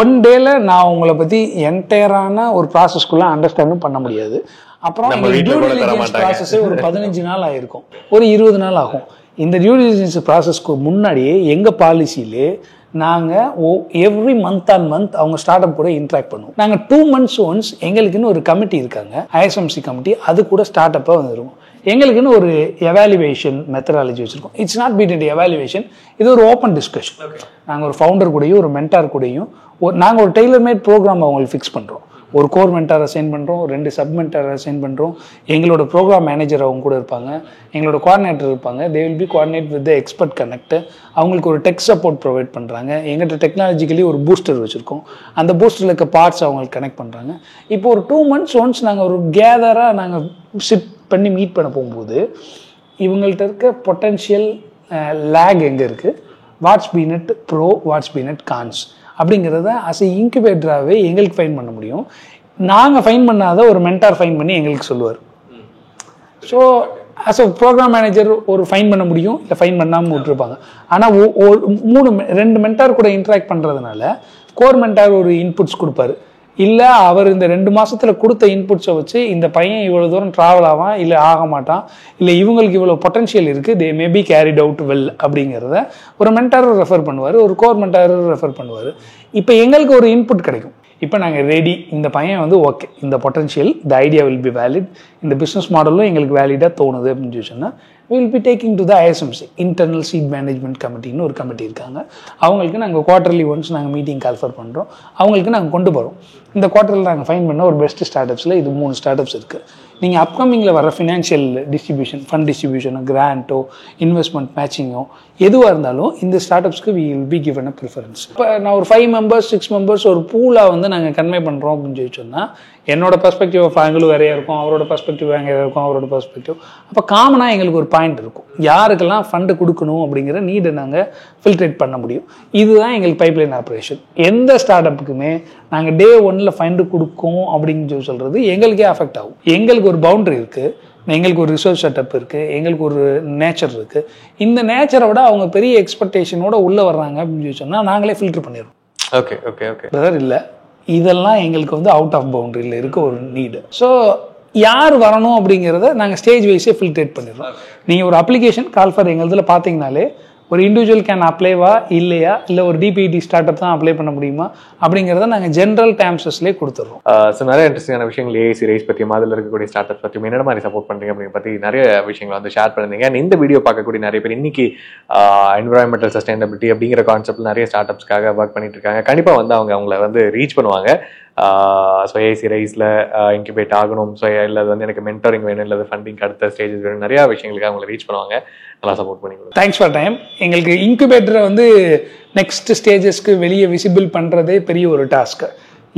ஒன் டேல நான் உங்களை பற்றி என்டையரான ஒரு ப்ராசஸ்க்குள்ளே அண்டர்ஸ்டாண்டும் பண்ண முடியாது. அப்புறம் ப்ராசஸே ஒரு 15 நாள் ஆகிருக்கும், ஒரு 20 நாள் ஆகும். இந்த டியூ டிலிஜென்ஸ் ப்ராசஸ்க்கு முன்னாடியே எங்கள் பாலிசியிலே நாங்கள் எவ்ரி மந்த் ஆன் மந்த் அவங்க ஸ்டார்ட் அப் கூட இன்ட்ராக்ட் பண்ணுவோம். நாங்கள் 2 months ஒன்ஸ் எங்களுக்குன்னு ஒரு கமிட்டி இருக்காங்க, ஐஎஸ்எம்சி கமிட்டி, அது கூட ஸ்டார்ட் அப்பாக வந்துருக்கும். எங்களுக்குன்னு ஒரு எவாலுவேஷன் மெத்தடாலஜி வச்சுருக்கோம். It's not beat in evaluation, இது ஒரு ஓப்பன் டிஸ்கஷன். நாங்கள் ஒரு ஃபவுண்டர் கூடயும் ஒரு மென்டார் கூடயும் நாங்கள் ஒரு டெய்லர் மேட் ப்ரோக்ராம் அவங்களுக்கு ஃபிக்ஸ் பண்ணுறோம். ஒரு கோர் மென்டார் அசைன் பண்ணுறோம், 2 சப் மென்டார் அசைன் பண்ணுறோம். எங்களோட ப்ரோக்ராம் மேனேஜர் அவங்க கூட இருப்பாங்க, எங்களோட கோஆர்டினேட்டர் இருப்பாங்க. தே will B coordinate with the expert connect. அவங்களுக்கு ஒரு டெக் சப்போர்ட் ப்ரொவைட் பண்ணுறாங்க. எங்கள்கிட்ட டெக்னாலஜிக்கலி ஒரு பூஸ்டர் வச்சுருக்கோம், அந்த பூஸ்டரில் இருக்க பார்ட்ஸ் அவங்களுக்கு கனெக்ட் பண்ணுறாங்க. இப்போ ஒரு 2 months ஒன்ஸ் நாங்கள் ஒரு கேதராக நாங்கள் சிட் பண்ணி மீட் பண்ண போகும்போது இவங்கள்ட்ட இருக்க பொட்டன்ஷியல் லேக் எங்கே இருக்குது, what's been it pro, what's been it cons அப்படிங்கிறத அஸ் எ இன்குபேட்டராகவே எங்களுக்கு ஃபைன் பண்ண முடியும். நாங்கள் ஃபைன் பண்ணாத ஒரு மென்டார் ஃபைன் பண்ணி எங்களுக்கு சொல்லுவார். So as a program manager ஒரு ஃபைன் பண்ண முடியும், இல்லை ஃபைன் பண்ணாமல் விட்டுருப்பாங்க. ஆனால் 2 மென்டார் கூட இன்ட்ராக்ட் பண்ணுறதுனால கோர் மென்டார் ஒரு இன்புட்ஸ் கொடுப்பாரு, இல்லை அவர் இந்த 2 மாதத்தில் கொடுத்த இன்புட்ஸை வச்சு இந்த பையன் இவ்வளோ தூரம் ட்ராவல் ஆவான், இல்லை ஆக மாட்டான், இல்லை இவங்களுக்கு இவ்வளோ பொட்டன்ஷியல் இருக்குது, they may be carried out well அப்படிங்கிறத ஒரு மென்டாரும் ரெஃபர் பண்ணுவார், ஒரு கோர் மென்டாரும் ரெஃபர் பண்ணுவார். இப்போ எங்களுக்கு ஒரு இன்புட் கிடைக்கும். இப்போ நாங்கள் ரெடி, இந்த பையன் வந்து ஓகே, இந்த பொட்டன்ஷியல், இந்த ஐடியா வில் பி வேலிட், இந்த பிஸ்னஸ் மாடலும் எங்களுக்கு வேலிடாக தோணுது அப்படின்னு சொன்னால் we will be taking to the ISMC, internal seed management கமிட்டின்னு ஒரு கமிட்டி இருக்காங்க. அவங்களுக்கு நாங்கள் குவார்ட்டர்லி ஒன்ஸ் நாங்கள் மீட்டிங் கால்ஃபர் பண்ணுறோம், அவங்களுக்கு நாங்கள் கொண்டு போகிறோம். இந்த குவார்ட்டரில் நாங்கள் ஃபைன் பண்ண ஒரு பெஸ்ட் ஸ்டார்ட் அப்ஸில் இது 3 ஸ்டார்ட் அப்ஸ் இருக்குது. நீங்கள் அப்கமிங்கில் வர ஃபினான்ஷியல் டிஸ்ட்ரிபியூஷன், ஃபண்ட் டிஸ்ட்ரிபியூஷனோ, கிராண்டோ, இன்வெஸ்ட்மெண்ட் மேட்சிங்கோ எதுவாக இருந்தாலும் இந்த ஸ்டார்ட் அப்ஸ்க்கு we will be given a preference. இப்போ நான் ஒரு 5 members 6 members ஒரு பூலாக வந்து நாங்கள் கன்வே பண்ணுறோம் அப்படின்னு சொல்லி சொன்னால் என்னோட பெர்ஸ்பெக்டிவ் ஆஃப் ஆங்கிளும் வேறையாக இருக்கும், அவரோட பெர்ஸ்பெக்டிவ் வேறையாக இருக்கும், அவரோட பெர்ஸ்பெக்டிவ். அப்போ காமனாக எங்களுக்கு ஒரு பாயிண்ட் இருக்கும், யாருக்கெல்லாம் ஃபண்டு கொடுக்கணும் அப்படிங்கிற நீடை நாங்கள் ஃபில்ட்ரேட் பண்ண முடியும். இதுதான் எங்களுக்கு பைப்லைன் ஆப்ரேஷன். எந்த ஸ்டார்ட் அப்புக்குமே நாங்கள் டே 1ல் ஃபண்டு கொடுக்கும் அப்படின்னு சொல்கிறது எங்களுக்கே அஃபெக்ட் ஆகும். எங்களுக்கு ஒரு பவுண்டரி இருக்குது, எங்களுக்கு ஒரு ரிசர்ச் செட்டப் இருக்குது, எங்களுக்கு ஒரு நேச்சர் இருக்குது. இந்த நேச்சரை விட அவங்க பெரிய எக்ஸ்பெக்டேஷனோட உள்ளே வர்றாங்க அப்படின்னு சொன்னால் நாங்களே ஃபில்டர் பண்ணிடுறோம். ஓகே ஓகே ஓகே பிரதர், இல்லை இதெல்லாம் எங்களுக்கு வந்து அவுட் ஆஃப் பவுண்டரியில் இருக்க ஒரு நீடு. ஸோ யார் வரணும் அப்படிங்கிறத நாங்கள் ஸ்டேஜ் வைஸே ஃபில்ட்ரேட் பண்ணிடுறோம். நீங்கள் ஒரு அப்ளிகேஷன் கால்ஃபர் எங்கள் இதில் பார்த்தீங்கனாலே ஒரு இண்டிவிஜுவல் கேன் அப்ளைவா இல்லையா, இல்லை ஒரு டிபிடி ஸ்டார்ட் அப் தான் அப்ளை பண்ண முடியுமா அப்படிங்கிறத நாங்கள் ஜென்ரல் டேர்ம்ஸஸ்லேயே கொடுத்துட்றோம். ஸோ நிறைய இன்ட்ரெஸ்டிங்கான விஷயங்கள் ஏஐசி ரைஸ் பற்றியும் அதில் இருக்கக்கூடிய ஸ்டார்ட் அப் பற்றியும் என்னென்ன மாதிரி சப்போர்ட் பண்ணுறீங்க அப்படின்னு பற்றி நிறைய விஷயங்கள் வந்து ஷேர் பண்ணிருந்தீங்க. அண்ட் இந்த வீடியோ பார்க்கக்கூடிய நிறைய பேர் இன்னைக்கு என்விரான்மெண்டல் சஸ்டைனபிலிட்டி அப்படிங்கிற கான்செப்ட் நிறைய ஸ்டார்ட் அப்ஸ்க்காக ஒர்க் பண்ணிட்டு இருக்காங்க. கண்டிப்பாக வந்து அவங்கள வந்து ரீச் பண்ணுவாங்க. ஸோ ஏசி ரைஸில் இன்குபேட் ஆகணும், ஸோ இல்லை அது வந்து எனக்கு மென்டரிங் வேணும், இல்லை ஃபண்டிங் அடுத்த ஸ்டேஜஸ் வேணும், நிறையா விஷயங்களுக்கு அவங்களை ரீச் பண்ணுவாங்க. நல்லா சப்போர்ட் பண்ணி கொடுங்க. Thanks for time. எங்களுக்கு இன்குபேட்டரை வந்து நெக்ஸ்ட் ஸ்டேஜஸ்க்கு வெளியே விசிபிள் பண்ணுறதே பெரிய ஒரு டாஸ்க்கு.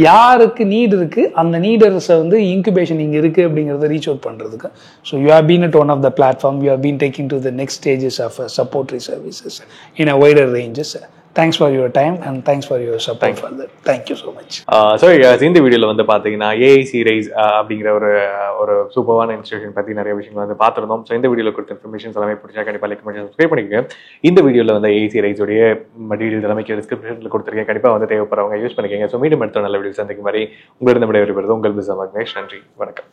யாருக்கு நீட் இருக்குது அந்த நீடர்ஸை வந்து இன்குபேஷன் இங்கே இருக்குது அப்படிங்கிறத ரீச் அவுட் பண்ணுறதுக்கு. So you have been at one of the platform, you have been taking to the next stages of supportive services in a wider ranges. Thanks for your time and thanks for your support for that. Thank you so much. So இந்த வீடியோல வந்து பாத்தீங்கன்னா AIC rice அப்படிங்கிற ஒரு சூப்பரான institution பத்தி நிறைய விஷயங்கள் வந்து பார்த்துருந்தோம். ஸோ இந்த வீடியோல கொடுத்த இன்ஃபர்மேஷன்ஸ் எல்லாமே பிடிச்சா கண்டிப்பா லைக் பண்ணி சப்ஸ்கிரைப் பண்ணிக்கோங்க. இந்த வீடியோல வந்து ஏஐசி ரைஸ் உடைய மெட்டீரியல் எல்லாமே டிஸ்கிரிப்ஷன்ல கொடுத்துருக்கேன். கண்டிப்பா வந்து தேவைப்படுறவங்க யூஸ் பண்ணிக்கோங்க. ஸோ மீண்டும் அடுத்த நல்ல வீடியோ சந்திக்கும் மாதிரி உங்களிடம் விடைபெறுவது உங்கள் பிஸ்னஸ் விக்னேஷ். நன்றி, வணக்கம்.